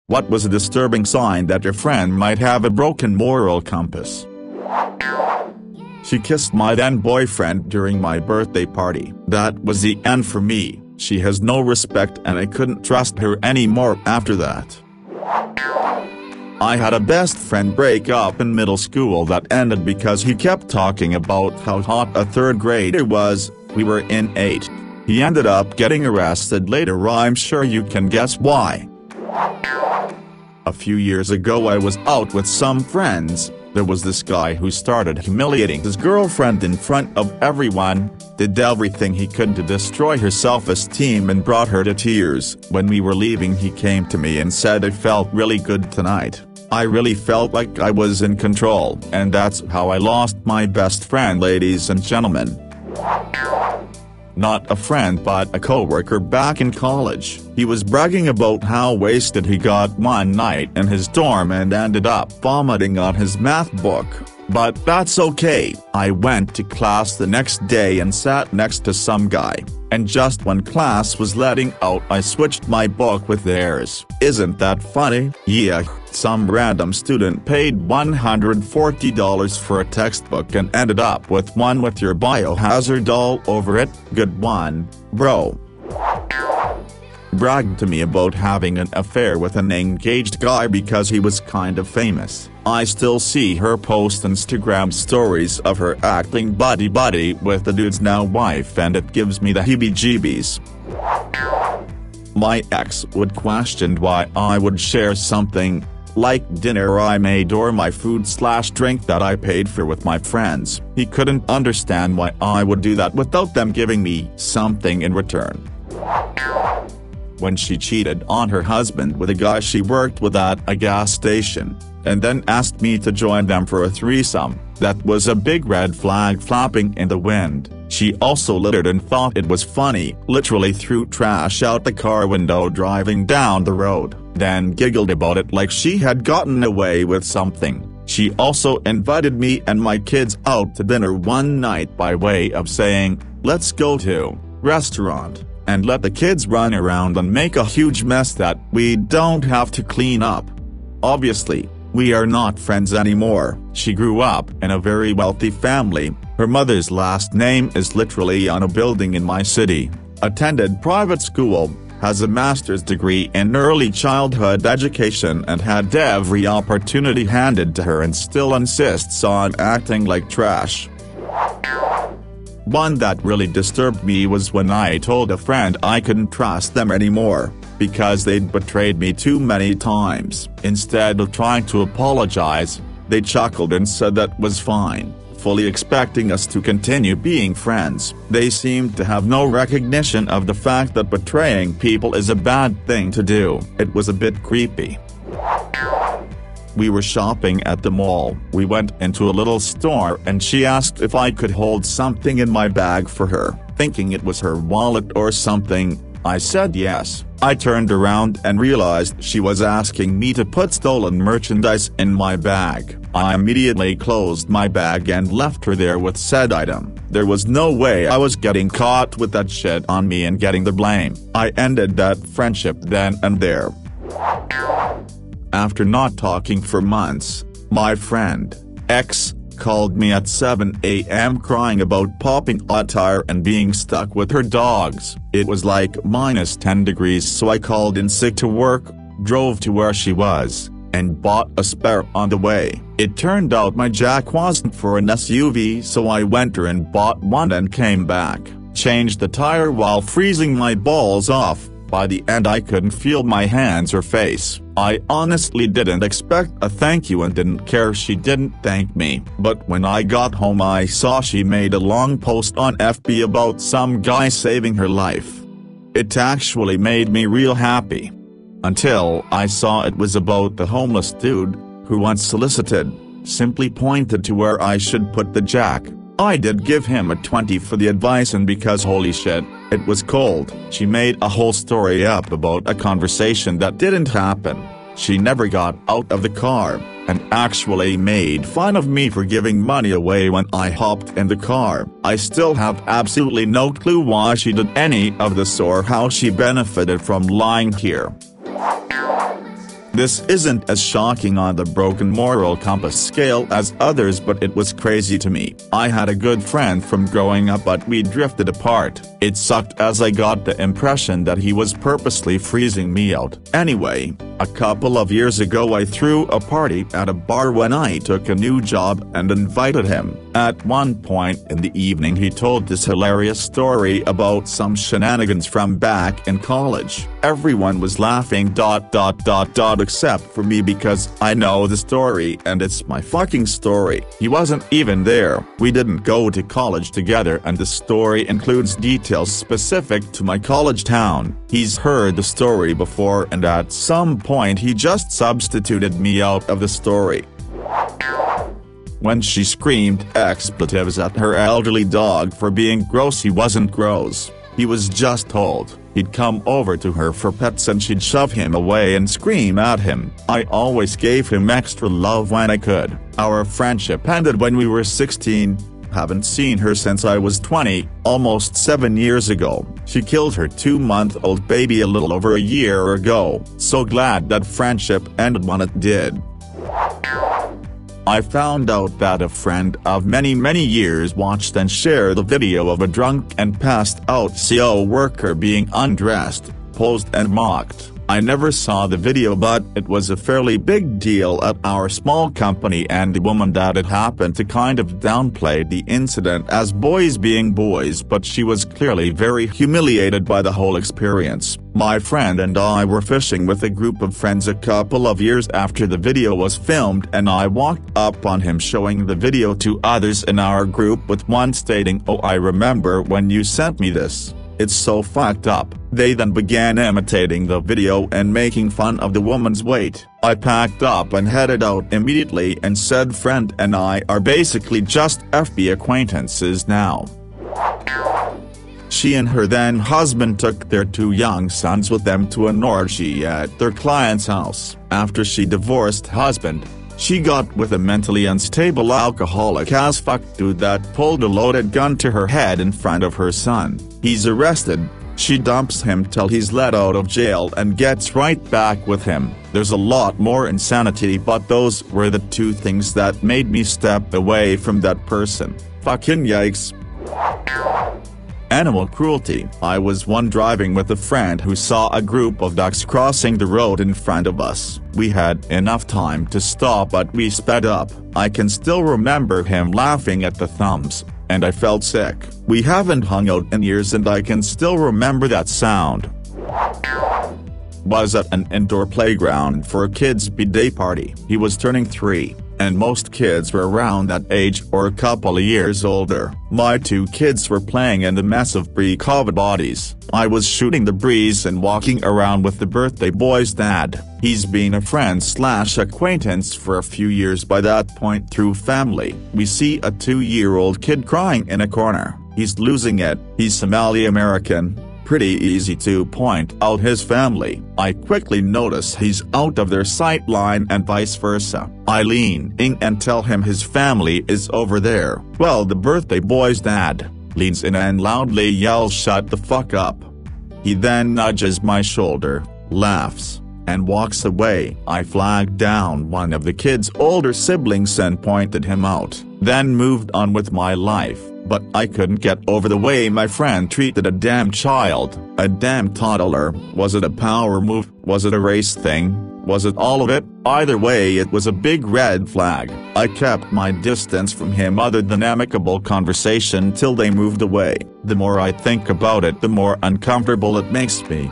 What was a disturbing sign that your friend might have a broken moral compass? She kissed my then boyfriend during my birthday party. That was the end for me. She has no respect and I couldn't trust her anymore after that. I had a best friend break up in middle school that ended because he kept talking about how hot a third grader was. We were in 8th. He ended up getting arrested later. I'm sure you can guess why. A few years ago I was out with some friends. There was this guy who started humiliating his girlfriend in front of everyone, did everything he could to destroy her self-esteem and brought her to tears. When we were leaving he came to me and said I felt really good tonight. I really felt like I was in control, and that's how I lost my best friend, ladies and gentlemen. Not a friend but a coworker back in college. He was bragging about how wasted he got one night in his dorm and ended up vomiting on his math book. But that's okay. I went to class the next day and sat next to some guy, and just when class was letting out I switched my book with theirs. Isn't that funny? Yeah, some random student paid $140 for a textbook and ended up with one with your biohazard all over it. Good one, bro. Bragged to me about having an affair with an engaged guy because he was kind of famous. I still see her post Instagram stories of her acting buddy-buddy with the dude's now wife and it gives me the heebie-jeebies. My ex would question why I would share something, like dinner I made or my food/drink that I paid for with my friends. He couldn't understand why I would do that without them giving me something in return. When she cheated on her husband with a guy she worked with at a gas station, and then asked me to join them for a threesome, that was a big red flag flapping in the wind. She also littered and thought it was funny, literally threw trash out the car window driving down the road, then giggled about it like she had gotten away with something. She also invited me and my kids out to dinner one night by way of saying, "Let's go to restaurant," and let the kids run around and make a huge mess that we don't have to clean up. Obviously, we are not friends anymore. She grew up in a very wealthy family. Her mother's last name is literally on a building in my city. Attended private school, has a master's degree in early childhood education and had every opportunity handed to her and still insists on acting like trash. One that really disturbed me was when I told a friend I couldn't trust them anymore, because they'd betrayed me too many times. Instead of trying to apologize, they chuckled and said that was fine, fully expecting us to continue being friends. They seemed to have no recognition of the fact that betraying people is a bad thing to do. It was a bit creepy. We were shopping at the mall. We went into a little store and she asked if I could hold something in my bag for her, thinking it was her wallet or something. I said yes. I turned around and realized she was asking me to put stolen merchandise in my bag. I immediately closed my bag and left her there with said item. There was no way I was getting caught with that shit on me and getting the blame. I ended that friendship then and there. After not talking for months, my friend, ex, called me at 7 a.m. crying about popping a tire and being stuck with her dogs. It was like -10 degrees, so I called in sick to work, drove to where she was, and bought a spare on the way. It turned out my jack wasn't for an SUV, so I went her and bought one and came back, changed the tire while freezing my balls off. By the end I couldn't feel my hands or face. I honestly didn't expect a thank you and didn't care she didn't thank me. But when I got home I saw she made a long post on FB about some guy saving her life. It actually made me real happy. Until I saw it was about the homeless dude, who once solicited, simply pointed to where I should put the jack. I did give him a 20 for the advice, and because holy shit, it was cold. She made a whole story up about a conversation that didn't happen. She never got out of the car, and actually made fun of me for giving money away when I hopped in the car. I still have absolutely no clue why she did any of this or how she benefited from lying here. This isn't as shocking on the broken moral compass scale as others, but it was crazy to me. I had a good friend from growing up, but we drifted apart. It sucked as I got the impression that he was purposely freezing me out. Anyway, a couple of years ago I threw a party at a bar when I took a new job and invited him. At one point in the evening he told this hilarious story about some shenanigans from back in college. Everyone was laughing ... except for me because I know the story and it's my fucking story. He wasn't even there. We didn't go to college together and the story includes details specific to my college town. He's heard the story before and at some point he just substituted me out of the story. When she screamed expletives at her elderly dog for being gross, he wasn't gross. He was just told he'd come over to her for pets and she'd shove him away and scream at him. I always gave him extra love when I could. Our friendship ended when we were 16. Haven't seen her since I was 20, almost 7 years ago. She killed her 2-month-old baby a little over a year ago. So glad that friendship ended when it did. I found out that a friend of many years watched and shared the video of a drunk and passed out CO worker being undressed, posed and mocked. I never saw the video, but it was a fairly big deal at our small company, and the woman that it happened to kind of downplayed the incident as boys being boys, but she was clearly very humiliated by the whole experience. My friend and I were fishing with a group of friends a couple of years after the video was filmed, and I walked up on him showing the video to others in our group, with one stating, "Oh, I remember when you sent me this. It's so fucked up." They then began imitating the video and making fun of the woman's weight. I packed up and headed out immediately and said friend and I are basically just FB acquaintances now. She and her then husband took their 2 young sons with them to an orgy at their client's house. After she divorced husband, she got with a mentally unstable alcoholic as fuck dude that pulled a loaded gun to her head in front of her son. He's arrested. She dumps him till he's let out of jail and gets right back with him. There's a lot more insanity, but those were the 2 things that made me step away from that person. Fucking yikes. Animal cruelty. I was one driving with a friend who saw a group of ducks crossing the road in front of us. We had enough time to stop, but we sped up. I can still remember him laughing at the thumbs, and I felt sick. We haven't hung out in years and I can still remember that sound. Was at an indoor playground for a kid's b-day party. He was turning 3. And most kids were around that age or a couple of years older. My 2 kids were playing in the mess of pre-COVID bodies. I was shooting the breeze and walking around with the birthday boy's dad. He's been a friend/acquaintance for a few years by that point through family. We see a 2-year-old kid crying in a corner. He's losing it. He's Somali American. Pretty easy to point out his family. I quickly notice he's out of their sight line and vice versa. I lean in and tell him his family is over there. Well, the birthday boy's dad leans in and loudly yells, "Shut the fuck up." He then nudges my shoulder, laughs, and walks away. I flagged down one of the kid's older siblings and pointed him out, then moved on with my life. But I couldn't get over the way my friend treated a damn child, a damn toddler. Was it a power move? Was it a race thing? Was it all of it? Either way, it was a big red flag. I kept my distance from him other than amicable conversation till they moved away. The more I think about it, the more uncomfortable it makes me.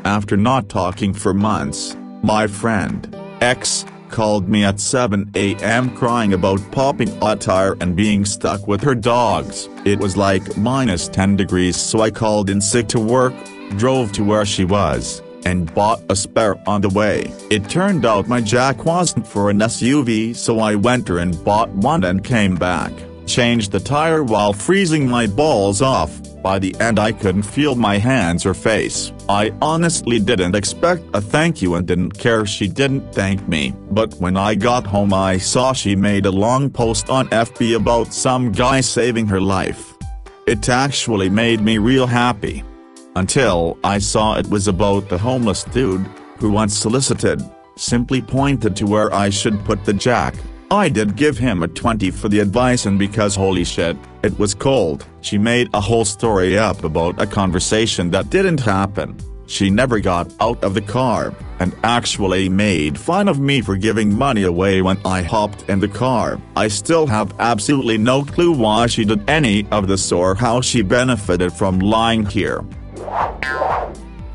After not talking for months, my friend, X, called me at 7 a.m. crying about popping a tire and being stuck with her dogs. It was like -10 degrees, so I called in sick to work, drove to where she was, and bought a spare on the way. It turned out my jack wasn't for an SUV, so I went there and bought one and came back, changed the tire while freezing my balls off. By the end I couldn't feel my hands or face. I honestly didn't expect a thank you and didn't care she didn't thank me. But when I got home I saw she made a long post on FB about some guy saving her life. It actually made me real happy. Until I saw it was about the homeless dude, who unsolicited, simply pointed to where I should put the jack. I did give him a 20 for the advice, and because holy shit, it was cold, she made a whole story up about a conversation that didn't happen. She never got out of the car, and actually made fun of me for giving money away when I hopped in the car. I still have absolutely no clue why she did any of this or how she benefited from lying here.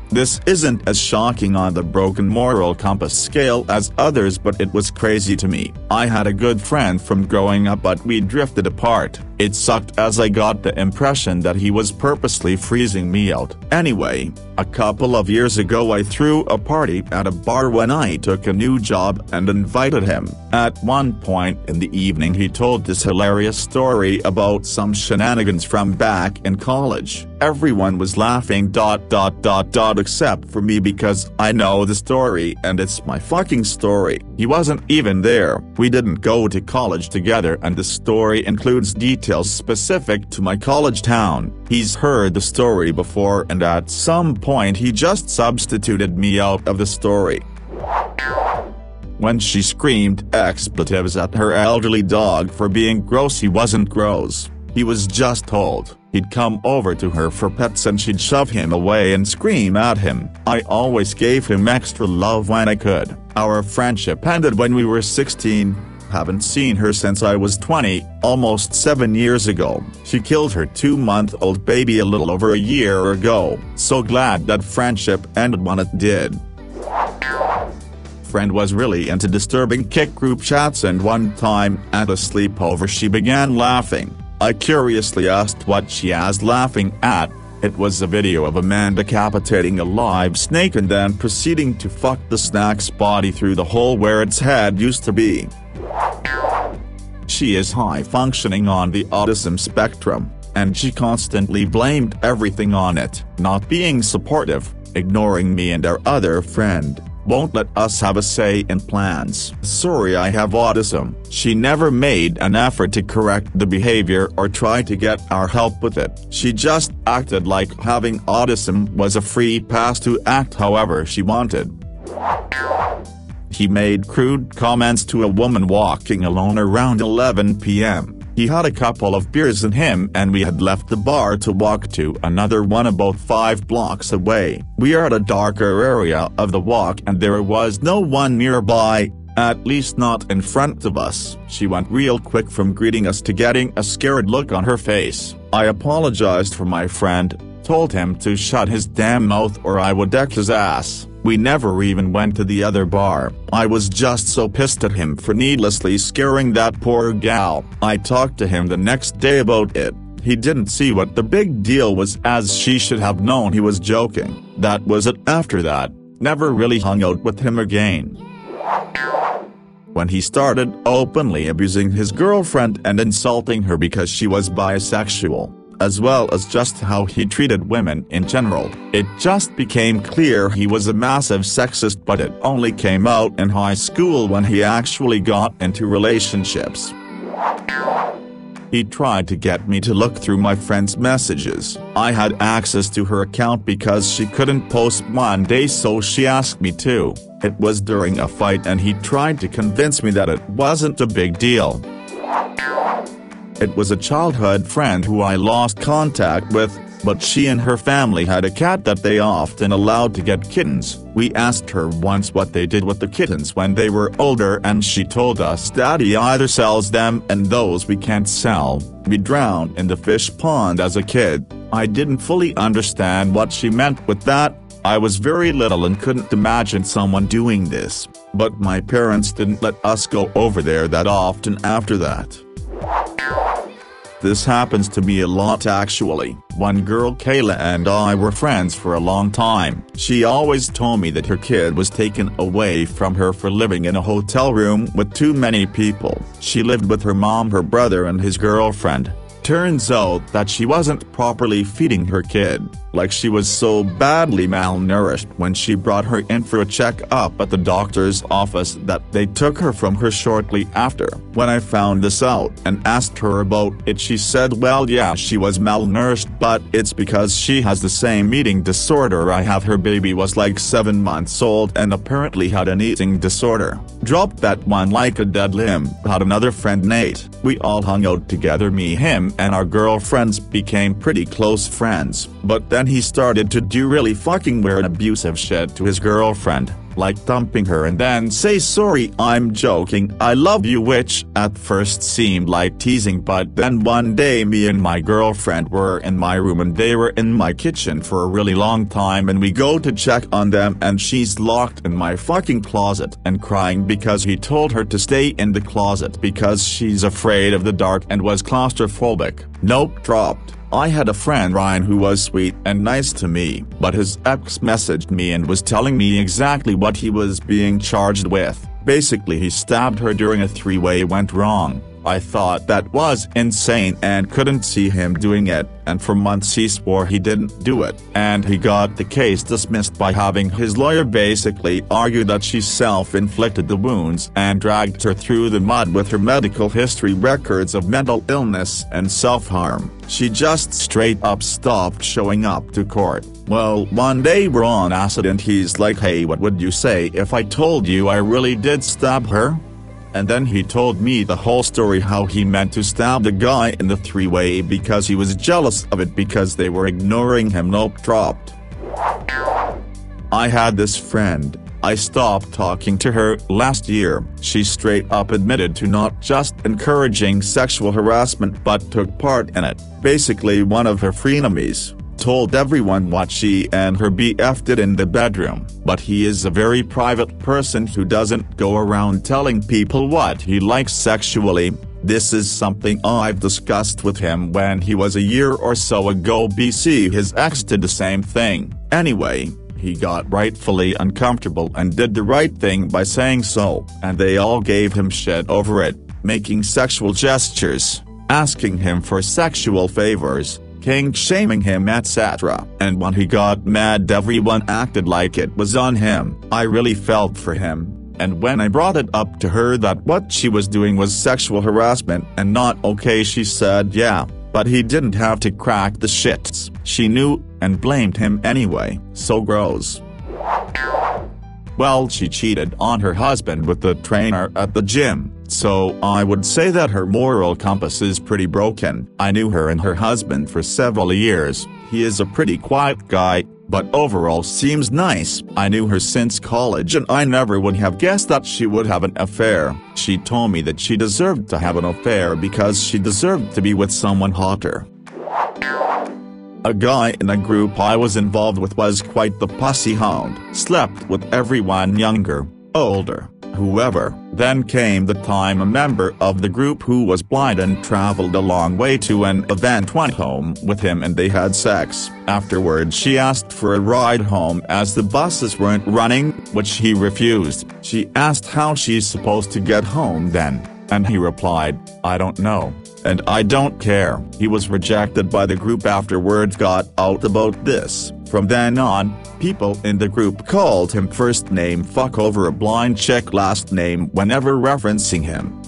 This isn't as shocking on the broken moral compass scale as others, but it was crazy to me. I had a good friend from growing up, but we drifted apart. It sucked as I got the impression that he was purposely freezing me out. Anyway, a couple of years ago I threw a party at a bar when I took a new job and invited him. At one point in the evening he told this hilarious story about some shenanigans from back in college. Everyone was laughing ... except for me because I know the story and it's my fucking story. He wasn't even there. We didn't go to college together, and the story includes details specific to my college town. He's heard the story before, and at some point he just substituted me out of the story. When she screamed expletives at her elderly dog for being gross, he wasn't gross. He was just told he'd come over to her for pets and she'd shove him away and scream at him. I always gave him extra love when I could. Our friendship ended when we were 16. Haven't seen her since I was 20, almost 7 years ago. She killed her 2-month-old baby a little over a year ago. So glad that friendship ended when it did. Friend was really into disturbing Kik group chats, and one time at a sleepover she began laughing. I curiously asked what she was laughing at. It was a video of a man decapitating a live snake and then proceeding to fuck the snake's body through the hole where its head used to be. She is high functioning on the autism spectrum, and she constantly blamed everything on it. Not being supportive, ignoring me and our other friend, won't let us have a say in plans. Sorry, I have autism. She never made an effort to correct the behavior or try to get our help with it. She just acted like having autism was a free pass to act however she wanted. He made crude comments to a woman walking alone around 11 p.m. He had a couple of beers in him and we had left the bar to walk to another one about 5 blocks away. We are at a darker area of the walk and there was no one nearby, at least not in front of us. She went real quick from greeting us to getting a scared look on her face. I apologized for my friend, told him to shut his damn mouth or I would deck his ass. We never even went to the other bar. I was just so pissed at him for needlessly scaring that poor gal. I talked to him the next day about it. He didn't see what the big deal was, as she should have known he was joking. That was it. After that, never really hung out with him again. When he started openly abusing his girlfriend and insulting her because she was bisexual, as well as just how he treated women in general, it just became clear he was a massive sexist, but it only came out in high school when he actually got into relationships. He tried to get me to look through my friend's messages. I had access to her account because she couldn't post one day, so she asked me to. It was during a fight and he tried to convince me that it wasn't a big deal. It was a childhood friend who I lost contact with, but she and her family had a cat that they often allowed to get kittens. We asked her once what they did with the kittens when they were older and she told us Daddy either sells them and those we can't sell. We drowned in the fish pond as a kid. I didn't fully understand what she meant with that. I was very little and couldn't imagine someone doing this, but my parents didn't let us go over there that often after that. This happens to me a lot actually. One girl, Kayla, and I were friends for a long time. She always told me that her kid was taken away from her for living in a hotel room with too many people. She lived with her mom, her brother and his girlfriend. Turns out that she wasn't properly feeding her kid. like she was so badly malnourished when she brought her in for a check-up at the doctor's office that they took her from her shortly after. When I found this out and asked her about it, she said, well, yeah, she was malnourished, but it's because she has the same eating disorder I have. Her baby was like 7 months old and apparently had an eating disorder. Dropped that one like a dead limb. Had another friend, Nate. We all hung out together, me, him, and our girlfriends became pretty close friends, but then he started to do really fucking weird abusive shit to his girlfriend, like thumping her and then say, sorry, I'm joking, I love you, which at first seemed like teasing, but then one day me and my girlfriend were in my room and they were in my kitchen for a really long time, and we go to check on them and she's locked in my fucking closet and crying because he told her to stay in the closet because she's afraid of the dark and was claustrophobic. Nope, dropped. I had a friend, Ryan, who was sweet and nice to me, but his ex messaged me and was telling me exactly what he was being charged with. Basically, he stabbed her during a three-way went wrong. I thought that was insane and couldn't see him doing it, and for months he swore he didn't do it, and he got the case dismissed by having his lawyer basically argue that she self-inflicted the wounds and dragged her through the mud with her medical history records of mental illness and self-harm. She just straight up stopped showing up to court. Well, one day we're on acid and he's like, hey, what would you say if I told you I really did stab her? And then he told me the whole story, how he meant to stab the guy in the three-way because he was jealous of it because they were ignoring him. Nope, dropped. I had this friend. I stopped talking to her last year. She straight up admitted to not just encouraging sexual harassment but took part in it. Basically, one of her frenemies told everyone what she and her BF did in the bedroom, but he is a very private person who doesn't go around telling people what he likes sexually. This is something I've discussed with him when he was a year or so ago. BC, his ex did the same thing. Anyway, he got rightfully uncomfortable and did the right thing by saying so, and they all gave him shit over it, making sexual gestures, asking him for sexual favors, kink-shaming him, etc. And when he got mad, everyone acted like it was on him. I really felt for him, and when I brought it up to her that what she was doing was sexual harassment and not okay, she said yeah, but he didn't have to crack the shits. She knew, and blamed him anyway. So gross. Well, she cheated on her husband with the trainer at the gym, so I would say that her moral compass is pretty broken. I knew her and her husband for several years. He is a pretty quiet guy, but overall seems nice. I knew her since college and I never would have guessed that she would have an affair. She told me that she deserved to have an affair because she deserved to be with someone hotter. A guy in a group I was involved with was quite the pussy hound. Slept with everyone younger, older, whoever. Then came the time a member of the group who was blind and traveled a long way to an event went home with him and they had sex. Afterwards she asked for a ride home as the buses weren't running, which he refused. She asked how she's supposed to get home then, and he replied, I don't know. And I don't care. He was rejected by the group after word got out about this. From then on, people in the group called him first name fuck over a blind chick last name whenever referencing him.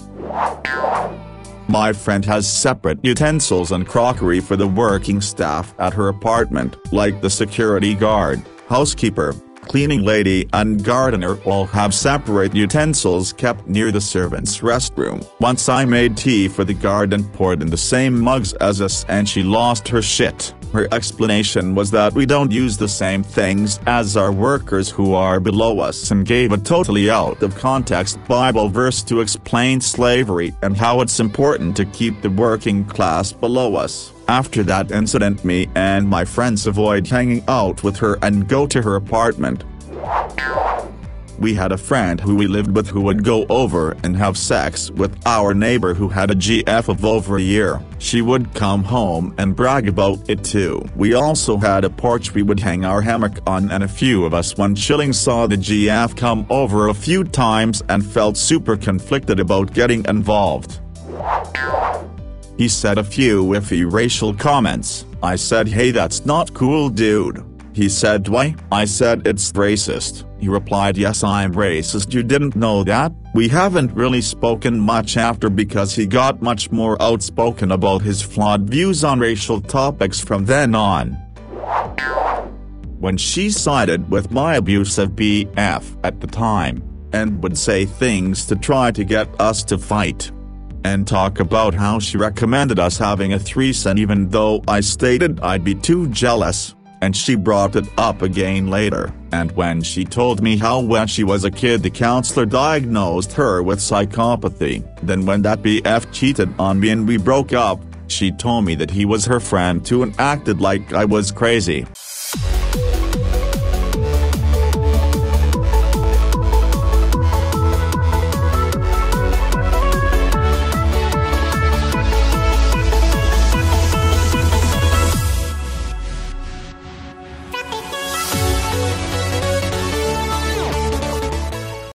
My friend has separate utensils and crockery for the working staff at her apartment, like the security guard, housekeeper, cleaning lady and gardener all have separate utensils kept near the servants' restroom. Once I made tea for the guard and poured in the same mugs as us and she lost her shit. Her explanation was that we don't use the same things as our workers who are below us, and gave a totally out of context Bible verse to explain slavery and how it's important to keep the working class below us. After that incident, me and my friends avoid hanging out with her and go to her apartment. We had a friend who we lived with who would go over and have sex with our neighbor who had a GF of over a year. She would come home and brag about it too. We also had a porch we would hang our hammock on, and a few of us when chilling saw the GF come over a few times and felt super conflicted about getting involved. He said a few iffy racial comments. I said, hey, that's not cool, dude. He said, why? I said, it's racist. He replied, yes, I'm racist. You didn't know that? We haven't really spoken much after because he got much more outspoken about his flawed views on racial topics from then on. When she sided with my abusive BF at the time, and would say things to try to get us to fight. And talk about how she recommended us having a threesome even though I stated I'd be too jealous, and she brought it up again later. And when she told me how when she was a kid the counselor diagnosed her with psychopathy, then when that BF cheated on me and we broke up, she told me that he was her friend too and acted like I was crazy.